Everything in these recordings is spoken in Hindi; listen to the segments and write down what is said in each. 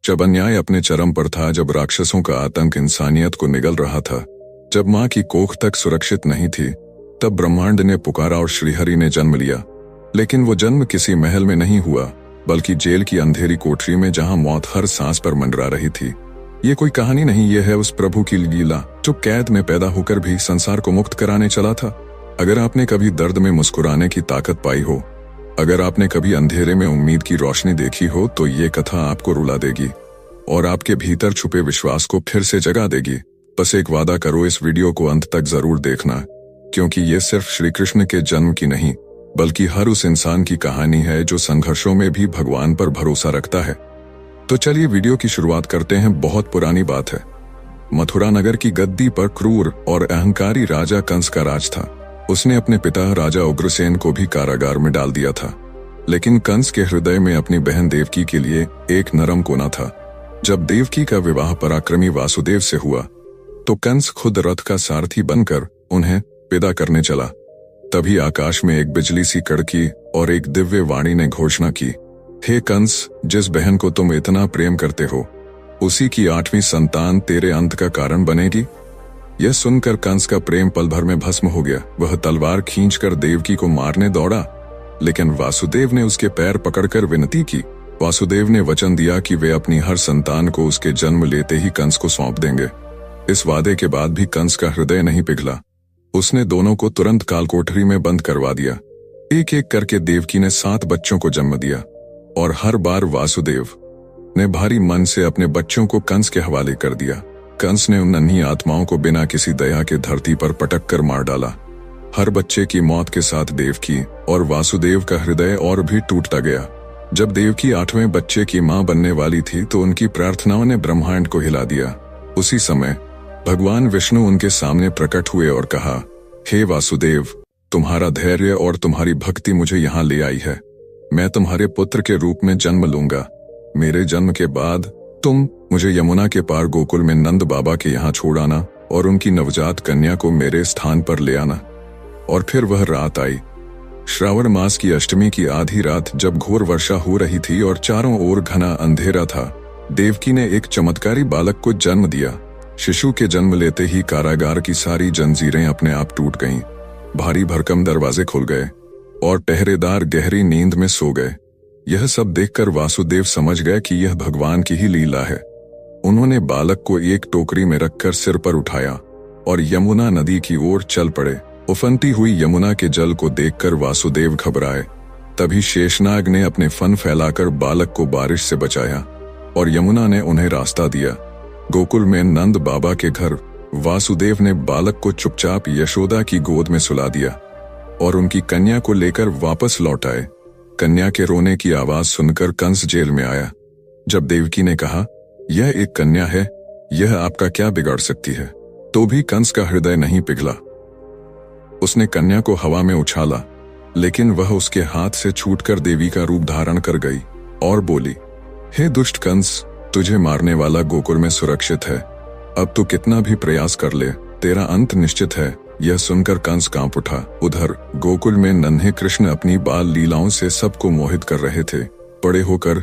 जब अन्याय अपने चरम पर था, जब राक्षसों का आतंक इंसानियत को निगल रहा था, जब माँ की कोख तक सुरक्षित नहीं थी, तब ब्रह्मांड ने पुकारा और श्रीहरि ने जन्म लिया। लेकिन वो जन्म किसी महल में नहीं हुआ, बल्कि जेल की अंधेरी कोठरी में, जहां मौत हर सांस पर मंडरा रही थी। ये कोई कहानी नहीं, ये है उस प्रभु की लीला जो कैद में पैदा होकर भी संसार को मुक्त कराने चला था। अगर आपने कभी दर्द में मुस्कुराने की ताकत पाई हो, अगर आपने कभी अंधेरे में उम्मीद की रोशनी देखी हो, तो ये कथा आपको रुला देगी और आपके भीतर छुपे विश्वास को फिर से जगा देगी। बस एक वादा करो, इस वीडियो को अंत तक जरूर देखना, क्योंकि ये सिर्फ श्री कृष्ण के जन्म की नहीं, बल्कि हर उस इंसान की कहानी है जो संघर्षों में भी भगवान पर भरोसा रखता है। तो चलिए वीडियो की शुरुआत करते हैं। बहुत पुरानी बात है। मथुरा नगर की गद्दी पर क्रूर और अहंकारी राजा कंस का राज था। उसने अपने पिता राजा उग्रसेन को भी कारागार में डाल दिया था। लेकिन कंस के हृदय में अपनी बहन देवकी के लिए एक नरम कोना था। जब देवकी का विवाह पराक्रमी वासुदेव से हुआ, तो कंस खुद रथ का सारथी बनकर उन्हें विदा करने चला। तभी आकाश में एक बिजली सी कड़की और एक दिव्य वाणी ने घोषणा की, हे कंस, जिस बहन को तुम इतना प्रेम करते हो, उसी की 8वीं संतान तेरे अंत का कारण बनेगी। यह सुनकर कंस का प्रेम पल भर में भस्म हो गया। वह तलवार खींचकर देवकी को मारने दौड़ा, लेकिन वासुदेव ने उसके पैर पकड़कर विनती की। वासुदेव ने वचन दिया कि वे अपनी हर संतान को उसके जन्म लेते ही कंस को सौंप देंगे। इस वादे के बाद भी कंस का हृदय नहीं पिघला। उसने दोनों को तुरंत कालकोठरी में बंद करवा दिया। एक एक करके देवकी ने 7 बच्चों को जन्म दिया और हर बार वासुदेव ने भारी मन से अपने बच्चों को कंस के हवाले कर दिया। कंस ने उन नन्ही आत्माओं को बिना किसी दया के धरती पर पटक कर मार डाला। हर बच्चे की मौत के साथ देवकी और वासुदेव का हृदय और भी टूटता गया। जब देवकी 8वें बच्चे की मां बनने वाली थी, तो उनकी प्रार्थनाओं ने ब्रह्मांड को हिला दिया। उसी समय भगवान विष्णु उनके सामने प्रकट हुए और कहा, हे वासुदेव, तुम्हारा धैर्य और तुम्हारी भक्ति मुझे यहाँ ले आई है। मैं तुम्हारे पुत्र के रूप में जन्म लूंगा। मेरे जन्म के बाद तुम मुझे यमुना के पार गोकुल में नंद बाबा के यहाँ छोड़ आना और उनकी नवजात कन्या को मेरे स्थान पर ले आना। और फिर वह रात आई। श्रावण मास की अष्टमी की आधी रात, जब घोर वर्षा हो रही थी और चारों ओर घना अंधेरा था, देवकी ने एक चमत्कारी बालक को जन्म दिया। शिशु के जन्म लेते ही कारागार की सारी जंजीरें अपने आप टूट गईं। भारी भरकम दरवाजे खुल गए और पहरेदार गहरी नींद में सो गए। यह सब देखकर वासुदेव समझ गए कि यह भगवान की ही लीला है। उन्होंने बालक को एक टोकरी में रखकर सिर पर उठाया और यमुना नदी की ओर चल पड़े। उफनती हुई यमुना के जल को देखकर वासुदेव घबराए। तभी शेषनाग ने अपने फन फैलाकर बालक को बारिश से बचाया और यमुना ने उन्हें रास्ता दिया। गोकुल में नंद बाबा के घर वासुदेव ने बालक को चुपचाप यशोदा की गोद में सुला दिया और उनकी कन्या को लेकर वापस लौट आए। कन्या के रोने की आवाज सुनकर कंस जेल में आया। जब देवकी ने कहा, यह एक कन्या है, यह आपका क्या बिगाड़ सकती है, तो भी कंस का हृदय नहीं पिघला। उसने कन्या को हवा में उछाला, लेकिन वह उसके हाथ से छूटकर देवी का रूप धारण कर गई और बोली, हे दुष्ट कंस, तुझे मारने वाला गोकुल में सुरक्षित है। अब तू कितना भी प्रयास कर ले, तेरा अंत निश्चित है। यह सुनकर कंस कांप उठा। उधर गोकुल में नन्हे कृष्ण अपनी बाल लीलाओं से सबको मोहित कर रहे थे। बड़े होकर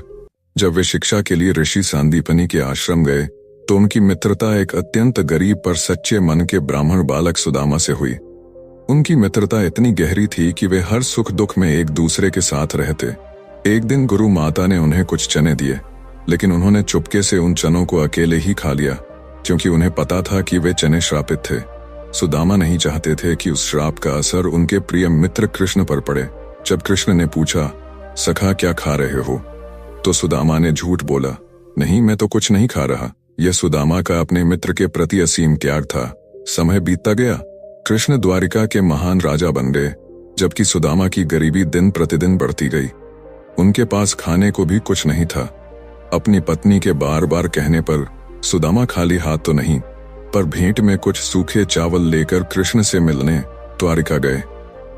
जब वे शिक्षा के लिए ऋषि सांदीपनि के आश्रम गए, तो उनकी मित्रता एक अत्यंत गरीब पर सच्चे मन के ब्राह्मण बालक सुदामा से हुई। उनकी मित्रता इतनी गहरी थी कि वे हर सुख दुख में एक दूसरे के साथ रहते। एक दिन गुरु माता ने उन्हें कुछ चने दिए, लेकिन उन्होंने चुपके से उन चनों को अकेले ही खा लिया, क्योंकि उन्हें पता था कि वे चने श्रापित थे। सुदामा नहीं चाहते थे कि उस श्राप का असर उनके प्रिय मित्र कृष्ण पर पड़े। जब कृष्ण ने पूछा, सखा क्या खा रहे हो, तो सुदामा ने झूठ बोला, नहीं, मैं तो कुछ नहीं खा रहा। यह सुदामा का अपने मित्र के प्रति असीम त्याग था। समय बीतता गया। कृष्ण द्वारिका के महान राजा बन गए, जबकि सुदामा की गरीबी दिन प्रतिदिन बढ़ती गई। उनके पास खाने को भी कुछ नहीं था। अपनी पत्नी के बार बार कहने पर सुदामा खाली हाथ तो नहीं, पर भेंट में कुछ सूखे चावल लेकर कृष्ण से मिलने द्वारिका गए।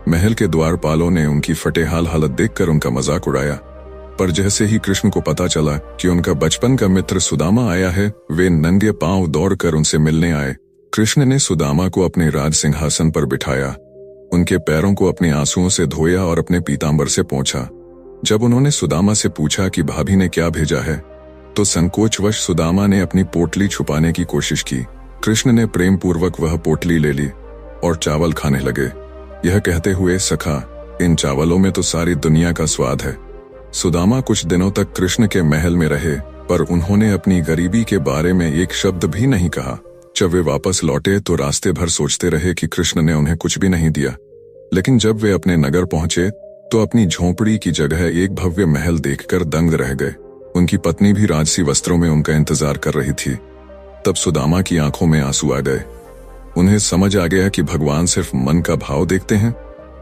महल के द्वारपालों ने उनकी फटेहाल हालत देखकर उनका मजाक उड़ाया, पर जैसे ही कृष्ण को पता चला कि उनका बचपन का मित्र सुदामा आया है, वे नंगे पांव दौड़कर उनसे मिलने आए। कृष्ण ने सुदामा को अपने राज सिंहासन पर बिठाया, उनके पैरों को अपने आंसुओं से धोया और अपने पीतांबर से पोंछा। जब उन्होंने सुदामा से पूछा कि भाभी ने क्या भेजा है, तो संकोचवश सुदामा ने अपनी पोटली छुपाने की कोशिश की। कृष्ण ने प्रेम पूर्वक वह पोटली ले ली और चावल खाने लगे, यह कहते हुए, सखा, इन चावलों में तो सारी दुनिया का स्वाद है। सुदामा कुछ दिनों तक कृष्ण के महल में रहे, पर उन्होंने अपनी गरीबी के बारे में एक शब्द भी नहीं कहा। जब वे वापस लौटे तो रास्ते भर सोचते रहे कि कृष्ण ने उन्हें कुछ भी नहीं दिया। लेकिन जब वे अपने नगर पहुंचे तो अपनी झोंपड़ी की जगह एक भव्य महल देखकर दंग रह गए। उनकी पत्नी भी राजसी वस्त्रों में उनका इंतजार कर रही थी। तब सुदामा की आंखों में आंसू आ गए। उन्हें समझ आ गया कि भगवान सिर्फ मन का भाव देखते हैं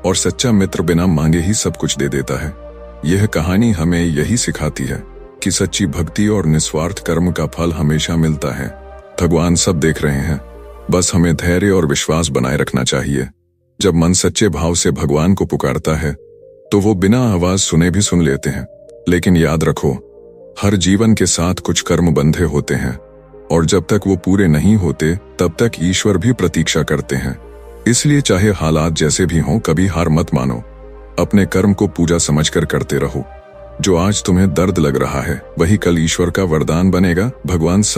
और सच्चा मित्र बिना मांगे ही सब कुछ दे देता है। यह कहानी हमें यही सिखाती है कि सच्ची भक्ति और निस्वार्थ कर्म का फल हमेशा मिलता है। भगवान सब देख रहे हैं, बस हमें धैर्य और विश्वास बनाए रखना चाहिए। जब मन सच्चे भाव से भगवान को पुकारता है तो वो बिना आवाज सुने भी सुन लेते हैं। लेकिन याद रखो, हर जीवन के साथ कुछ कर्म बंधे होते हैं और जब तक वो पूरे नहीं होते तब तक ईश्वर भी प्रतीक्षा करते हैं। इसलिए चाहे हालात जैसे भी हों, कभी हार मत मानो। अपने कर्म को पूजा समझकर करते रहो। जो आज तुम्हें दर्द लग रहा है वही कल ईश्वर का वरदान बनेगा। भगवान सब